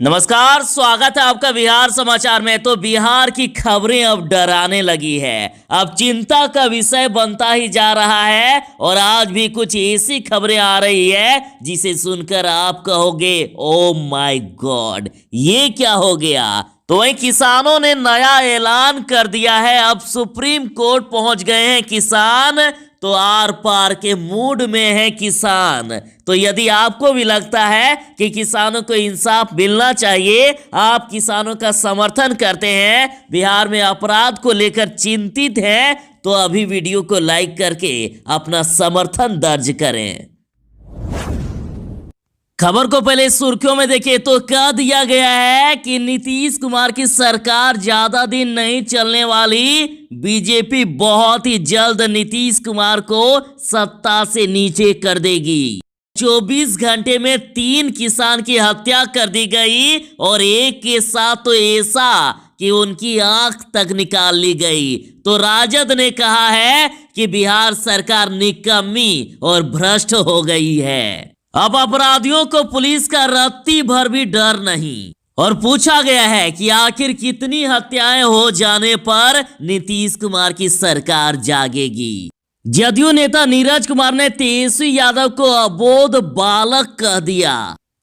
नमस्कार, स्वागत है आपका बिहार समाचार में। तो बिहार की खबरें अब डराने लगी है, अब चिंता का विषय बनता ही जा रहा है। और आज भी कुछ ऐसी खबरें आ रही है जिसे सुनकर आप कहोगे ओ माय गॉड, ये क्या हो गया। तो वहीं किसानों ने नया ऐलान कर दिया है, अब सुप्रीम कोर्ट पहुंच गए हैं किसान। तो आर पार के मूड में है किसान। तो यदि आपको भी लगता है कि किसानों को इंसाफ मिलना चाहिए, आप किसानों का समर्थन करते हैं, बिहार में अपराध को लेकर चिंतित हैं, तो अभी वीडियो को लाइक करके अपना समर्थन दर्ज करें। खबर को पहले सुर्खियों में देखें तो कह दिया गया है कि नीतीश कुमार की सरकार ज्यादा दिन नहीं चलने वाली। बीजेपी बहुत ही जल्द नीतीश कुमार को सत्ता से नीचे कर देगी। 24 घंटे में 3 किसान की हत्या कर दी गई और एक के साथ तो ऐसा कि उनकी आंख तक निकाल ली गई। तो राजद ने कहा है कि बिहार सरकार निकम्मी और भ्रष्ट हो गई है। अब अपराधियों को पुलिस का रत्ती भर भी डर नहीं। और पूछा गया है कि आखिर कितनी हत्याएं हो जाने पर नीतीश कुमार की सरकार जागेगी। जदयू नेता नीरज कुमार ने तेजस्वी यादव को अबोध बालक कह दिया।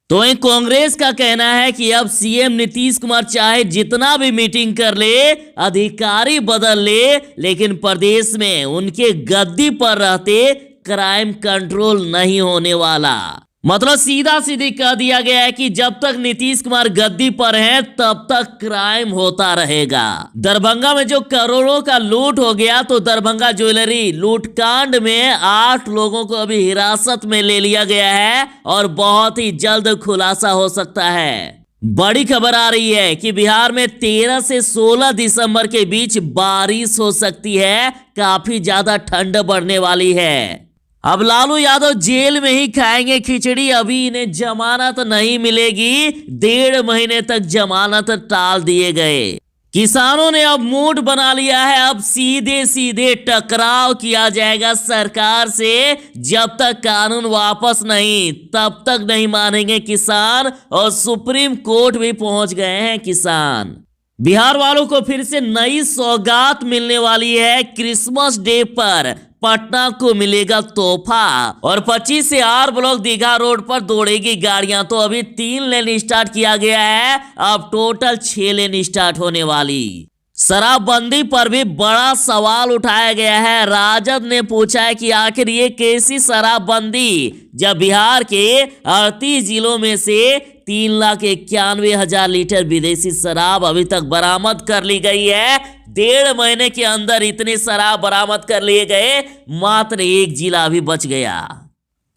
तो वहीं कांग्रेस का कहना है कि अब सीएम नीतीश कुमार चाहे जितना भी मीटिंग कर ले, अधिकारी बदल ले, लेकिन प्रदेश में उनके गद्दी पर रहते क्राइम कंट्रोल नहीं होने वाला। मतलब सीधा सीधी कह दिया गया है कि जब तक नीतीश कुमार गद्दी पर हैं तब तक क्राइम होता रहेगा। दरभंगा में जो करोड़ों का लूट हो गया, तो दरभंगा ज्वेलरी लूटकांड में 8 लोगों को अभी हिरासत में ले लिया गया है और बहुत ही जल्द खुलासा हो सकता है। बड़ी खबर आ रही है कि बिहार में 13 से 16 दिसंबर के बीच बारिश हो सकती है। काफी ज्यादा ठंड बढ़ने वाली है। अब लालू यादव जेल में ही खाएंगे खिचड़ी, अभी इन्हें जमानत नहीं मिलेगी। 1.5 महीने तक जमानत टाल दिए गए। किसानों ने अब मूड बना लिया है, अब सीधे सीधे टकराव किया जाएगा सरकार से। जब तक कानून वापस नहीं तब तक नहीं मानेंगे किसान। और सुप्रीम कोर्ट भी पहुंच गए हैं किसान। बिहार वालों को फिर से नई सौगात मिलने वाली है। क्रिसमस डे पर पटना को मिलेगा तोहफा। और 25 से आर ब्लॉक दीघा रोड पर दौड़ेगी गाड़ियां। तो अभी 3 लेन स्टार्ट किया गया है, अब टोटल 6 लेन स्टार्ट होने वाली। शराबबंदी पर भी बड़ा सवाल उठाया गया है। राजद ने पूछा है कि आखिर ये कैसी शराबबंदी, जब बिहार के 38 जिलों में से 3,91,000 लीटर विदेशी शराब अभी तक बरामद कर ली गई है। 1.5 महीने के अंदर इतनी शराब बरामद कर लिए गए, मात्र 1 जिला भी बच गया।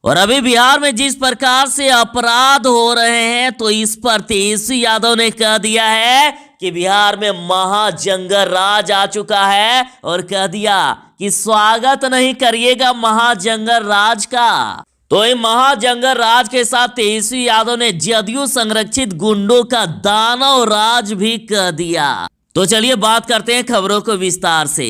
और अभी बिहार में जिस प्रकार से अपराध हो रहे हैं, तो इस पर तेजस्वी यादव ने कह दिया है कि बिहार में महाजंगल राज आ चुका है। और कह दिया कि स्वागत नहीं करिएगा महाजंगल राज का। तो ये महाजंगल राज के साथ तेजस्वी यादव ने जदयू संरक्षित गुंडों का दानव राज भी कह दिया। तो चलिए बात करते हैं खबरों को विस्तार से।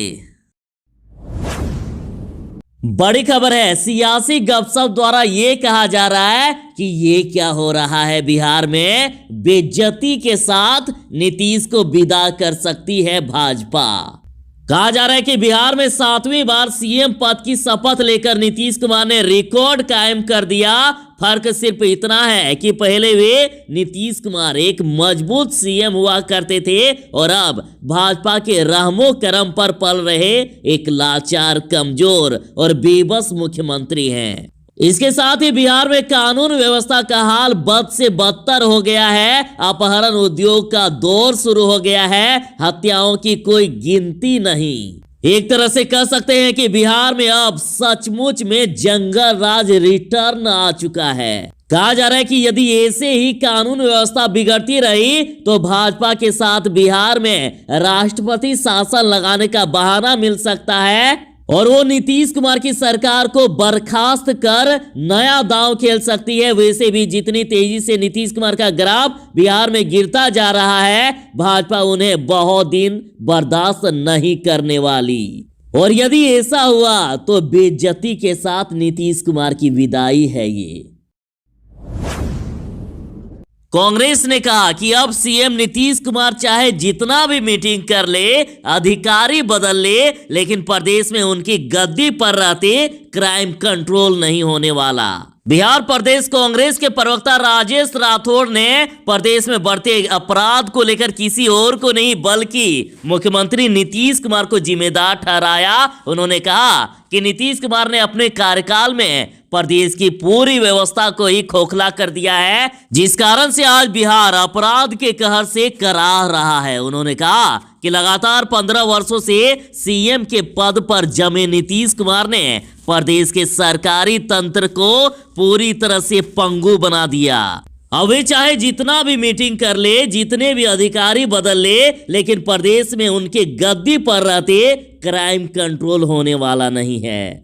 बड़ी खबर है, सियासी गपशप द्वारा ये कहा जा रहा है कि ये क्या हो रहा है बिहार में, बेइज्जती के साथ नीतीश को विदा कर सकती है भाजपा। कहा जा रहा है कि बिहार में 7वीं बार सीएम पद की शपथ लेकर नीतीश कुमार ने रिकॉर्ड कायम कर दिया। फर्क सिर्फ इतना है कि पहले वे नीतीश कुमार एक मजबूत सीएम हुआ करते थे और अब भाजपा के रहमो करम पर पल रहे एक लाचार, कमजोर और बेबस मुख्यमंत्री हैं। इसके साथ ही बिहार में कानून व्यवस्था का हाल बद से बदतर हो गया है। अपहरण उद्योग का दौर शुरू हो गया है। हत्याओं की कोई गिनती नहीं। एक तरह से कह सकते हैं कि बिहार में अब सचमुच में जंगल राज रिटर्न आ चुका है। कहा जा रहा है कि यदि ऐसे ही कानून व्यवस्था बिगड़ती रही तो भाजपा के साथ बिहार में राष्ट्रपति शासन लगाने का बहाना मिल सकता है और वो नीतीश कुमार की सरकार को बर्खास्त कर नया दांव खेल सकती है। वैसे भी जितनी तेजी से नीतीश कुमार का ग्राफ बिहार में गिरता जा रहा है, भाजपा उन्हें बहुत दिन बर्दाश्त नहीं करने वाली। और यदि ऐसा हुआ तो बेइज्जती के साथ नीतीश कुमार की विदाई है ये। कांग्रेस ने कहा कि अब सीएम नीतीश कुमार चाहे जितना भी मीटिंग कर ले, अधिकारी बदल ले, लेकिन प्रदेश में उनकी गद्दी पर रहते क्राइम कंट्रोल नहीं होने वाला। बिहार प्रदेश कांग्रेस के प्रवक्ता राजेश राठौड़ ने प्रदेश में बढ़ते अपराध को लेकर किसी और को नहीं बल्कि मुख्यमंत्री नीतीश कुमार को जिम्मेदार ठहराया। उन्होंने कहा कि नीतीश कुमार ने अपने कार्यकाल में प्रदेश की पूरी व्यवस्था को ही खोखला कर दिया है, जिस कारण से आज बिहार अपराध के कहर से कराह रहा है। उन्होंने कहा कि लगातार 15 वर्षों से सीएम के पद पर जमे नीतीश कुमार ने प्रदेश के सरकारी तंत्र को पूरी तरह से पंगु बना दिया। अब वे चाहे जितना भी मीटिंग कर ले, जितने भी अधिकारी बदल ले, लेकिन प्रदेश में उनके गद्दी पर रहते क्राइम कंट्रोल होने वाला नहीं है।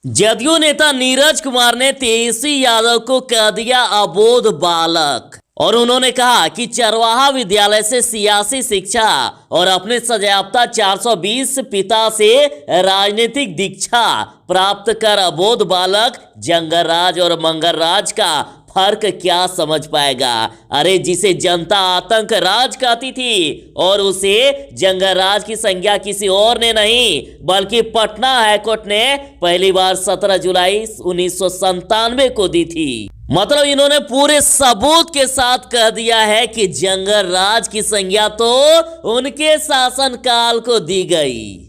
जदयू नेता नीरज कुमार ने तेजस्वी यादव को कह दिया अबोध बालक और उन्होंने कहा कि चरवाहा विद्यालय से सियासी शिक्षा और अपने सजायाफ्ता 420 पिता से राजनीतिक दीक्षा प्राप्त कर अबोध बालक जंगलराज और मंगलराज का फर्क क्या समझ पाएगा। अरे जिसे जनता आतंक राज कहती थी और उसे जंगलराज की संज्ञा किसी और ने नहीं बल्कि पटना हाईकोर्ट ने पहली बार 17 जुलाई 1997 को दी थी। मतलब इन्होंने पूरे सबूत के साथ कह दिया है कि जंगलराज की संज्ञा तो उनके शासनकाल को दी गई।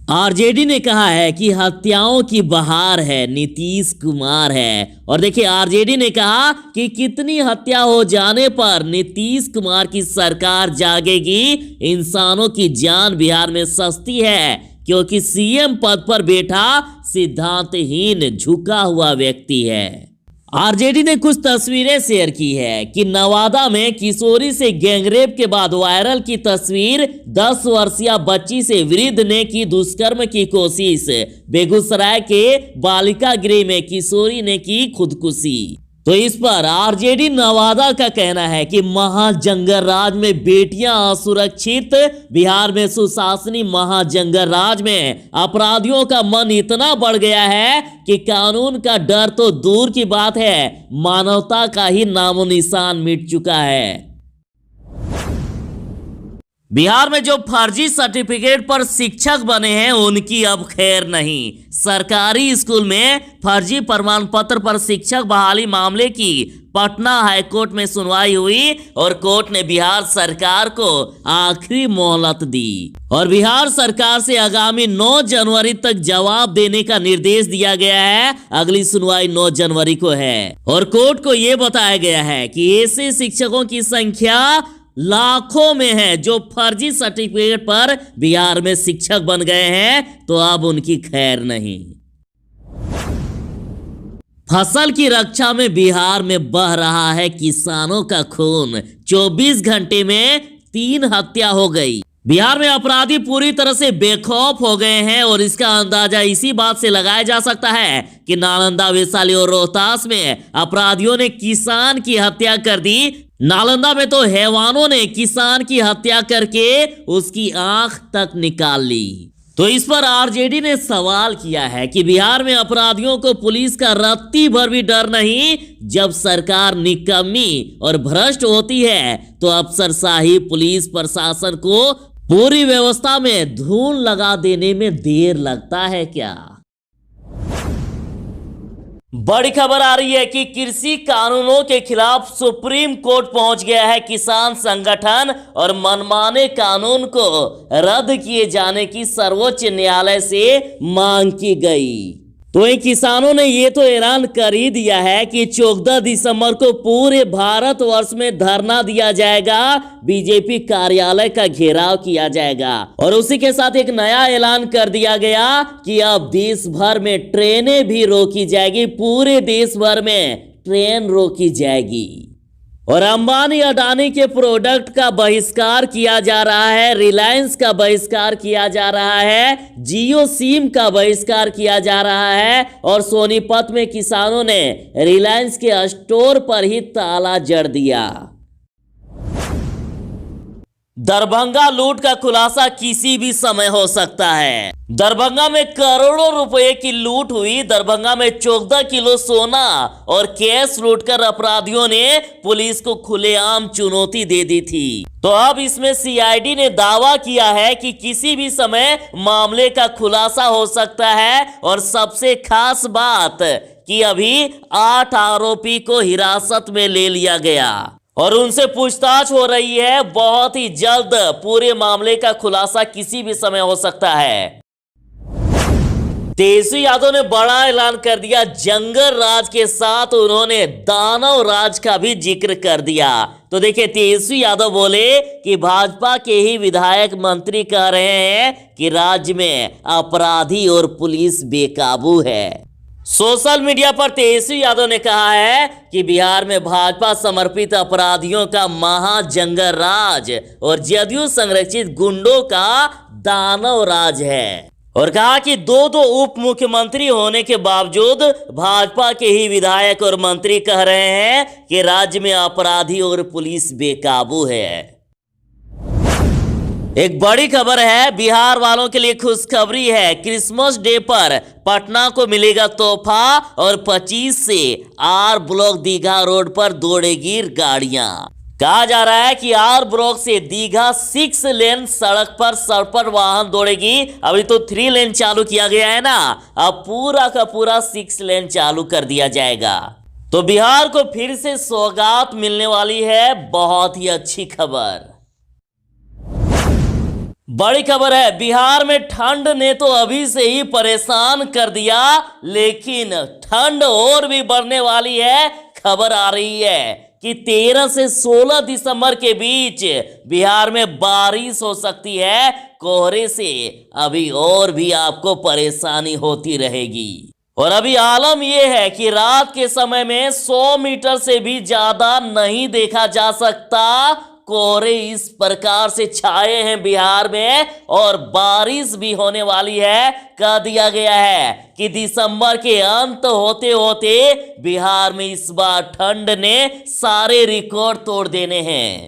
आरजेडी ने कहा है कि हत्याओं की बहार है नीतीश कुमार है। और देखिए आरजेडी ने कहा कि कितनी हत्या हो जाने पर नीतीश कुमार की सरकार जागेगी। इंसानों की जान बिहार में सस्ती है क्योंकि सीएम पद पर बैठा सिद्धांतहीन झुका हुआ व्यक्ति है। आरजेडी ने कुछ तस्वीरें शेयर की है कि नवादा में किशोरी से गैंगरेप के बाद वायरल की तस्वीर 10 वर्षीय बच्ची से वृद्ध ने की दुष्कर्म की कोशिश। बेगूसराय के बालिका गृह में किशोरी ने की खुदकुशी। तो इस पर आरजेडी नवादा का कहना है कि महाजंगल राज में बेटियां असुरक्षित, बिहार में सुशासनी महाजंगल राज में अपराधियों का मन इतना बढ़ गया है कि कानून का डर तो दूर की बात है, मानवता का ही नामो निशान मिट चुका है। बिहार में जो फर्जी सर्टिफिकेट पर शिक्षक बने हैं उनकी अब खैर नहीं। सरकारी स्कूल में फर्जी प्रमाण पत्र पर शिक्षक बहाली मामले की पटना हाईकोर्ट में सुनवाई हुई और कोर्ट ने बिहार सरकार को आखिरी मोहलत दी और बिहार सरकार से आगामी 9 जनवरी तक जवाब देने का निर्देश दिया गया है। अगली सुनवाई 9 जनवरी को है और कोर्ट को यह बताया गया है कि ऐसे शिक्षकों की संख्या लाखों में है जो फर्जी सर्टिफिकेट पर बिहार में शिक्षक बन गए हैं, तो अब उनकी खैर नहीं। फसल की रक्षा में बिहार में बह रहा है किसानों का खून। 24 घंटे में 3 हत्या हो गई। बिहार में अपराधी पूरी तरह से बेखौफ हो गए हैं और इसका अंदाजा इसी बात से लगाया जा सकता है कि नालंदा, वैशाली और रोहतास में अपराधियों ने किसान की हत्या कर दी। नालंदा में तो हैवानों ने किसान की हत्या करके उसकी आंख तक निकाल ली। तो इस पर आरजेडी ने सवाल किया है कि बिहार में अपराधियों को पुलिस का रत्ती भर भी डर नहीं। जब सरकार निकम्मी और भ्रष्ट होती है तो अफसरशाही पुलिस प्रशासन को पूरी व्यवस्था में धूल लगा देने में देर लगता है क्या? बड़ी खबर आ रही है कि कृषि कानूनों के खिलाफ सुप्रीम कोर्ट पहुंच गया है किसान संगठन और मनमाने कानून को रद्द किए जाने की सर्वोच्च न्यायालय से मांग की गई। तो इन किसानों ने ये तो ऐलान कर ही दिया है कि 14 दिसंबर को पूरे भारतवर्ष में धरना दिया जाएगा, बीजेपी कार्यालय का घेराव किया जाएगा और उसी के साथ एक नया ऐलान कर दिया गया कि अब देश भर में ट्रेनें भी रोकी जाएगी, पूरे देश भर में ट्रेन रोकी जाएगी और अंबानी अडानी के प्रोडक्ट का बहिष्कार किया जा रहा है, रिलायंस का बहिष्कार किया जा रहा है, जियो सिम का बहिष्कार किया जा रहा है और सोनीपत में किसानों ने रिलायंस के स्टोर पर ही ताला जड़ दिया। दरभंगा लूट का खुलासा किसी भी समय हो सकता है। दरभंगा में करोड़ों रुपए की लूट हुई। दरभंगा में 14 किलो सोना और कैश लूटकर अपराधियों ने पुलिस को खुलेआम चुनौती दे दी थी। तो अब इसमें सीआईडी ने दावा किया है कि किसी भी समय मामले का खुलासा हो सकता है। और सबसे खास बात कि अभी 8 आरोपी को हिरासत में ले लिया गया और उनसे पूछताछ हो रही है। बहुत ही जल्द पूरे मामले का खुलासा किसी भी समय हो सकता है। तेजस्वी यादव ने बड़ा ऐलान कर दिया। जंगल राज के साथ उन्होंने दानव राज का भी जिक्र कर दिया। तो देखिए, तेजस्वी यादव बोले कि भाजपा के ही विधायक मंत्री कह रहे हैं कि राज्य में अपराधी और पुलिस बेकाबू है। सोशल मीडिया पर तेजस्वी यादव ने कहा है कि बिहार में भाजपा समर्पित अपराधियों का महाजंगल राज और जदयू संरक्षित गुंडों का दानव राज है। और कहा कि दो उप मुख्यमंत्री होने के बावजूद भाजपा के ही विधायक और मंत्री कह रहे हैं कि राज्य में अपराधी और पुलिस बेकाबू है। एक बड़ी खबर है, बिहार वालों के लिए खुशखबरी है। क्रिसमस डे पर पटना को मिलेगा तोहफा और 25 से आर ब्लॉक दीघा रोड पर दौड़ेगी गाड़ियां। कहा जा रहा है कि आर ब्लॉक से दीघा 6 लेन सड़क पर सरपट वाहन दौड़ेगी। अभी तो 3 लेन चालू किया गया है ना, अब पूरा का पूरा 6 लेन चालू कर दिया जाएगा। तो बिहार को फिर से सौगात मिलने वाली है। बहुत ही अच्छी खबर। बड़ी खबर है, बिहार में ठंड ने तो अभी से ही परेशान कर दिया, लेकिन ठंड और भी बढ़ने वाली है। खबर आ रही है कि 13 से 16 दिसंबर के बीच बिहार में बारिश हो सकती है। कोहरे से अभी और भी आपको परेशानी होती रहेगी। और अभी आलम यह है कि रात के समय में 100 मीटर से भी ज्यादा नहीं देखा जा सकता। कोहरे इस प्रकार से छाए हैं बिहार में और बारिश भी होने वाली है। कह दिया गया है कि दिसंबर के अंत होते होते बिहार में इस बार ठंड ने सारे रिकॉर्ड तोड़ देने हैं।